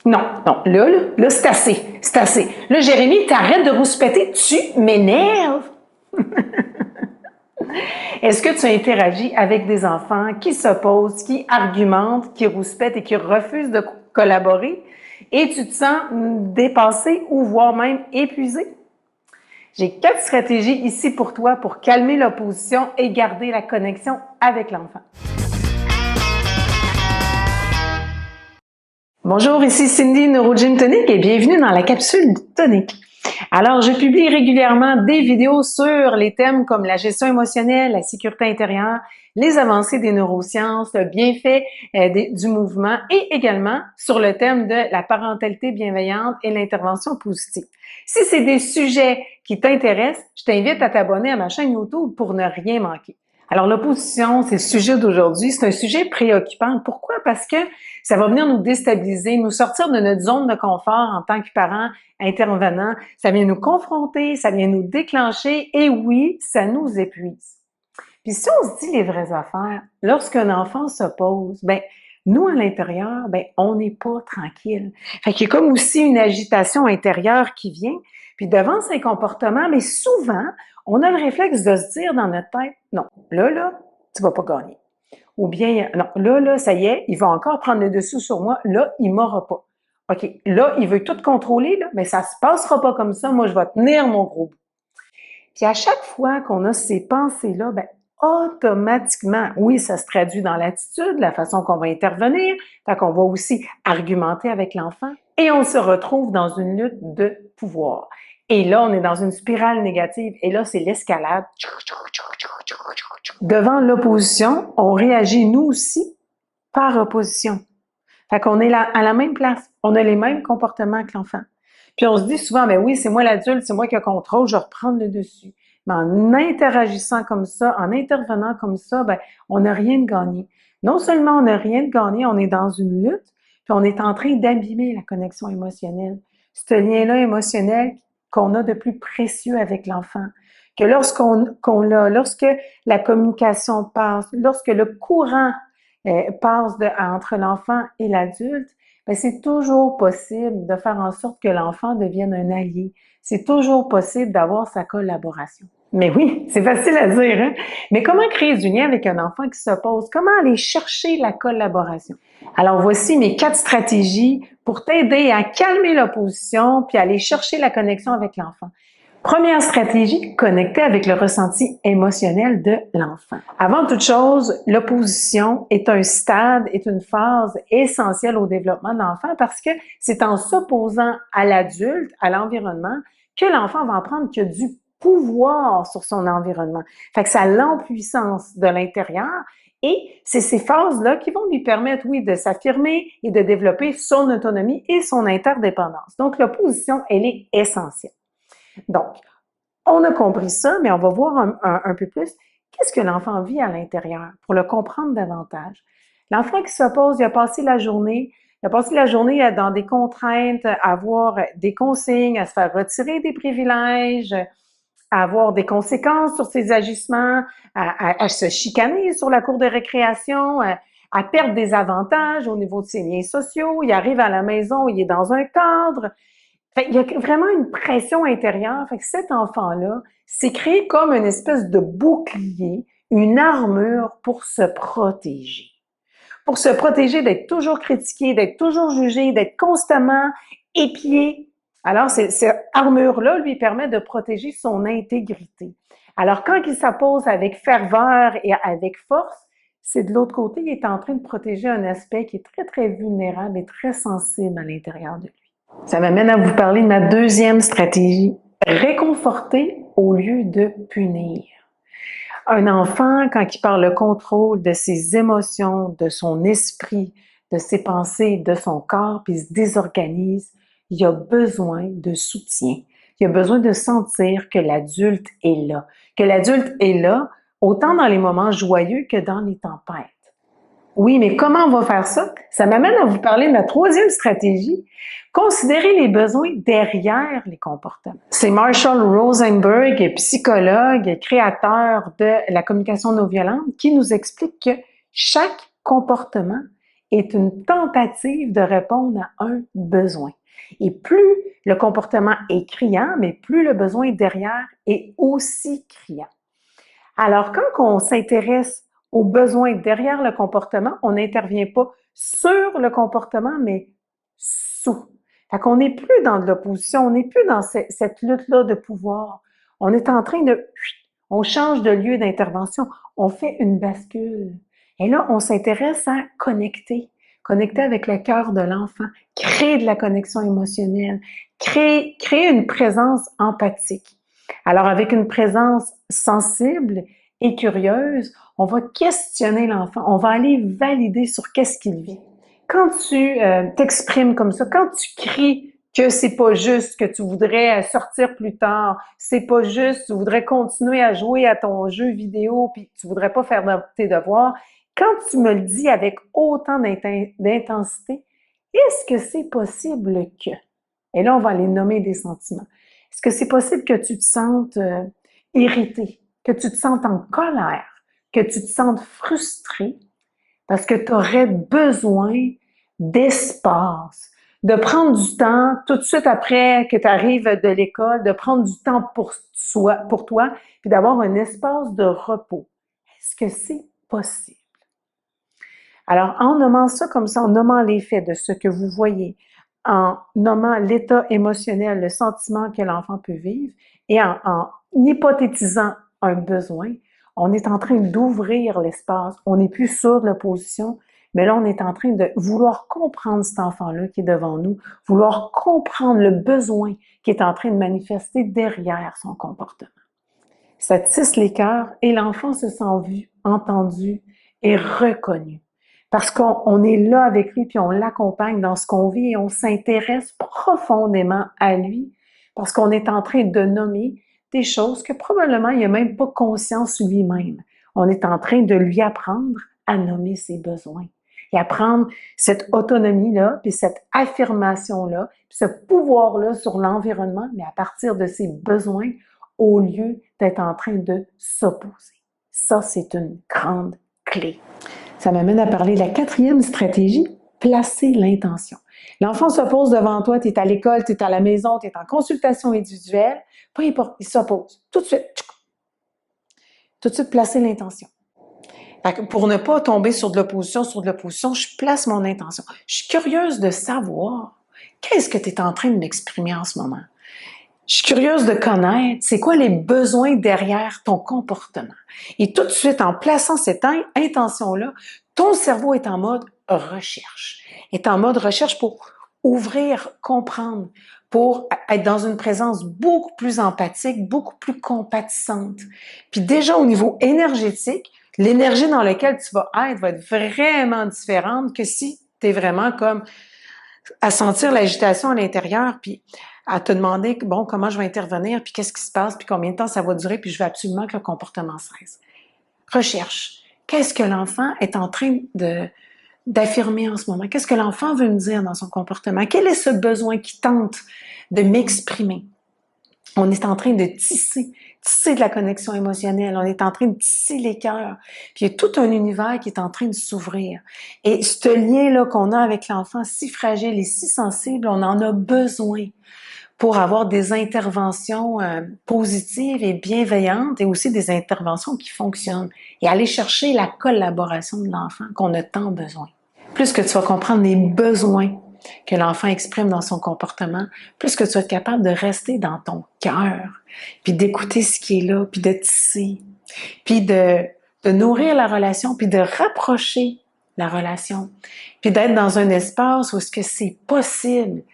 Non, non, là, c'est assez, c'est assez. Là, Jérémy, t'arrêtes de rouspéter, tu m'énerves. Est-ce que tu interagis avec des enfants qui s'opposent, qui argumentent, qui rouspètent et qui refusent de collaborer et tu te sens dépassé ou voire même épuisé? J'ai 4 stratégies ici pour toi pour calmer l'opposition et garder la connexion avec l'enfant. Bonjour, ici Cindy NeuroGym Tonic et bienvenue dans la capsule tonique. Alors, je publie régulièrement des vidéos sur les thèmes comme la gestion émotionnelle, la sécurité intérieure, les avancées des neurosciences, le bienfait du mouvement et également sur le thème de la parentalité bienveillante et l'intervention positive. Si c'est des sujets qui t'intéressent, je t'invite à t'abonner à ma chaîne YouTube pour ne rien manquer. Alors, l'opposition, c'est le sujet d'aujourd'hui. C'est un sujet préoccupant. Pourquoi? Parce que ça va venir nous déstabiliser, nous sortir de notre zone de confort en tant que parents intervenants. Ça vient nous confronter, ça vient nous déclencher et oui, ça nous épuise. Puis si on se dit les vraies affaires, lorsqu'un enfant s'oppose, nous, à l'intérieur, on n'est pas tranquille. Fait qu'il y a comme aussi une agitation intérieure qui vient. Puis devant ces comportements, mais souvent, on a le réflexe de se dire dans notre tête, non, là, tu vas pas gagner. Ou bien, non, là, ça y est, il va encore prendre le dessus sur moi, là, il m'aura pas. OK, là, il veut tout contrôler, là, mais ça se passera pas comme ça, moi, je vais tenir mon gros bout. Puis à chaque fois qu'on a ces pensées-là, automatiquement, oui, ça se traduit dans l'attitude, la façon qu'on va intervenir, fait qu'on va aussi argumenter avec l'enfant, et on se retrouve dans une lutte de pouvoir. Et là, on est dans une spirale négative, et là, c'est l'escalade. Devant l'opposition, on réagit nous aussi par opposition. Fait qu'on est là à la même place, on a les mêmes comportements que l'enfant. Puis on se dit souvent, oui, c'est moi l'adulte, c'est moi qui contrôle, je vais reprendre le dessus. Mais en interagissant comme ça, en intervenant comme ça, on n'a rien de gagné. Non seulement on n'a rien de gagné, on est dans une lutte, puis on est en train d'abîmer la connexion émotionnelle. Ce lien-là émotionnel qu'on a de plus précieux avec l'enfant. Que lorsque la communication passe, lorsque le courant passe entre l'enfant et l'adulte, c'est toujours possible de faire en sorte que l'enfant devienne un allié. C'est toujours possible d'avoir sa collaboration. Mais oui, c'est facile à dire, hein? Mais comment créer du lien avec un enfant qui s'oppose? Comment aller chercher la collaboration? Alors voici mes 4 stratégies pour t'aider à calmer l'opposition puis aller chercher la connexion avec l'enfant. Première stratégie, connecter avec le ressenti émotionnel de l'enfant. Avant toute chose, l'opposition est un stade, est une phase essentielle au développement de l'enfant parce que c'est en s'opposant à l'adulte, à l'environnement, que l'enfant va apprendre qu'il y a du pouvoir sur son environnement. Fait que ça l'empuissance de l'intérieur et c'est ces phases-là qui vont lui permettre, oui, de s'affirmer et de développer son autonomie et son interdépendance. Donc, l'opposition, elle est essentielle. Donc, on a compris ça, mais on va voir un peu plus qu'est-ce que l'enfant vit à l'intérieur pour le comprendre davantage. L'enfant qui s'oppose, il a passé la journée dans des contraintes, à avoir des consignes, à se faire retirer des privilèges, à avoir des conséquences sur ses agissements, à se chicaner sur la cour de récréation, à perdre des avantages au niveau de ses liens sociaux. Il arrive à la maison, il est dans un cadre. Il y a vraiment une pression intérieure. Fait que cet enfant-là s'est créé comme une espèce de bouclier, une armure pour se protéger. Pour se protéger d'être toujours critiqué, d'être toujours jugé, d'être constamment épié. Alors, cette armure-là lui permet de protéger son intégrité. Alors, quand il s'oppose avec ferveur et avec force, c'est de l'autre côté, il est en train de protéger un aspect qui est très, très vulnérable et très sensible à l'intérieur de lui. Ça m'amène à vous parler de ma deuxième stratégie. Réconforter au lieu de punir. Un enfant, quand il perd le contrôle de ses émotions, de son esprit, de ses pensées, de son corps, puis il se désorganise, il a besoin de soutien. Il a besoin de sentir que l'adulte est là. Que l'adulte est là, autant dans les moments joyeux que dans les tempêtes. Oui, mais comment on va faire ça? Ça m'amène à vous parler de ma troisième stratégie. Considérer les besoins derrière les comportements. C'est Marshall Rosenberg, psychologue, créateur de la communication non violente, qui nous explique que chaque comportement est une tentative de répondre à un besoin. Et plus le comportement est criant, mais plus le besoin derrière est aussi criant. Alors, quand on s'intéresse aux besoins derrière le comportement, on n'intervient pas sur le comportement, mais sous. Fait qu'on n'est plus dans de l'opposition, on n'est plus dans cette lutte-là de pouvoir. On est en train de... On change de lieu d'intervention, on fait une bascule. Et là, on s'intéresse à connecter avec le cœur de l'enfant, créer de la connexion émotionnelle, créer une présence empathique. Alors, avec une présence sensible et curieuse, on va questionner l'enfant, on va aller valider sur qu'est-ce qu'il vit. Quand tu t'exprimes comme ça, quand tu cries que c'est pas juste, que tu voudrais sortir plus tard, c'est pas juste, tu voudrais continuer à jouer à ton jeu vidéo puis tu voudrais pas faire tes devoirs, quand tu me le dis avec autant d'intensité, est-ce que c'est possible que... Et là, on va aller nommer des sentiments. Est-ce que c'est possible que tu te sentes irrité, que tu te sentes en colère, que tu te sentes frustré parce que tu aurais besoin d'espace, de prendre du temps tout de suite après que tu arrives de l'école, de prendre du temps pour toi, puis d'avoir un espace de repos. Est-ce que c'est possible? Alors, en nommant ça comme ça, en nommant les faits de ce que vous voyez, en nommant l'état émotionnel, le sentiment que l'enfant peut vivre, et en hypothétisant un besoin, on est en train d'ouvrir l'espace. On n'est plus sur l'opposition, mais là, on est en train de vouloir comprendre cet enfant-là qui est devant nous, vouloir comprendre le besoin qui est en train de manifester derrière son comportement. Ça tisse les cœurs et l'enfant se sent vu, entendu et reconnu. Parce qu'on est là avec lui, puis on l'accompagne dans ce qu'on vit et on s'intéresse profondément à lui parce qu'on est en train de nommer des choses que probablement il n'a même pas conscience lui-même. On est en train de lui apprendre à nommer ses besoins et apprendre cette autonomie-là, puis cette affirmation-là, puis ce pouvoir-là sur l'environnement, mais à partir de ses besoins au lieu d'être en train de s'opposer. Ça, c'est une grande clé. Ça m'amène à parler de la 4e stratégie, placer l'intention. L'enfant s'oppose devant toi, tu es à l'école, tu es à la maison, tu es en consultation individuelle, peu importe, il s'oppose. Tout de suite, placer l'intention. Pour ne pas tomber sur de l'opposition, je place mon intention. Je suis curieuse de savoir qu'est-ce que tu es en train de m'exprimer en ce moment. Je suis curieuse de connaître c'est quoi les besoins derrière ton comportement. Et tout de suite, en plaçant cette intention-là, ton cerveau est en mode recherche. Est en mode recherche pour ouvrir, comprendre, pour être dans une présence beaucoup plus empathique, beaucoup plus compatissante. Puis déjà au niveau énergétique, l'énergie dans laquelle tu vas être vraiment différente que si tu es vraiment comme à sentir l'agitation à l'intérieur, puis à te demander, bon, comment je vais intervenir, puis qu'est-ce qui se passe, puis combien de temps ça va durer, puis je veux absolument que le comportement cesse. Recherche. Qu'est-ce que l'enfant est en train d'affirmer en ce moment? Qu'est-ce que l'enfant veut me dire dans son comportement? Quel est ce besoin qui tente de m'exprimer? On est en train de tisser de la connexion émotionnelle, on est en train de tisser les cœurs, puis il y a tout un univers qui est en train de s'ouvrir. Et ce lien-là qu'on a avec l'enfant, si fragile et si sensible, on en a besoin pour avoir des interventions positives et bienveillantes et aussi des interventions qui fonctionnent et aller chercher la collaboration de l'enfant qu'on a tant besoin. Plus que tu vas comprendre les besoins que l'enfant exprime dans son comportement, plus que tu vas être capable de rester dans ton cœur, puis d'écouter ce qui est là, puis de tisser, puis de nourrir la relation, puis de rapprocher la relation, puis d'être dans un espace où est-ce que c'est possible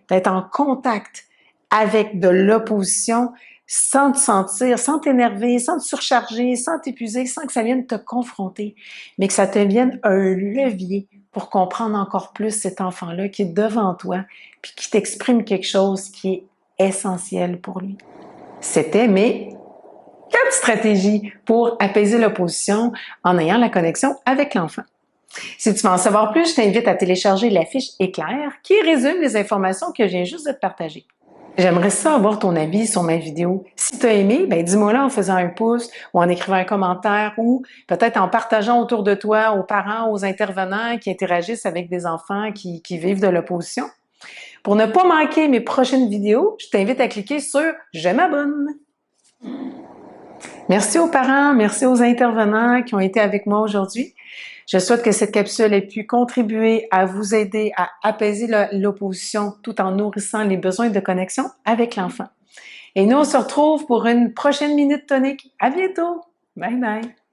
d'être en contact avec de l'opposition sans te sentir, sans t'énerver, sans te surcharger, sans t'épuiser, sans que ça vienne te confronter, mais que ça te vienne un levier pour comprendre encore plus cet enfant-là qui est devant toi, puis qui t'exprime quelque chose qui est essentiel pour lui. C'était mes 4 stratégies pour apaiser l'opposition en ayant la connexion avec l'enfant. Si tu veux en savoir plus, je t'invite à télécharger la fiche Éclair qui résume les informations que je viens juste de te partager. J'aimerais ça avoir ton avis sur ma vidéo. Si tu as aimé, ben dis-moi là en faisant un pouce ou en écrivant un commentaire ou peut-être en partageant autour de toi aux parents, aux intervenants qui interagissent avec des enfants qui vivent de l'opposition. Pour ne pas manquer mes prochaines vidéos, je t'invite à cliquer sur « Je m'abonne ». Merci aux parents, merci aux intervenants qui ont été avec moi aujourd'hui. Je souhaite que cette capsule ait pu contribuer à vous aider à apaiser l'opposition tout en nourrissant les besoins de connexion avec l'enfant. Et nous, on se retrouve pour une prochaine Minute Tonique. À bientôt! Bye bye!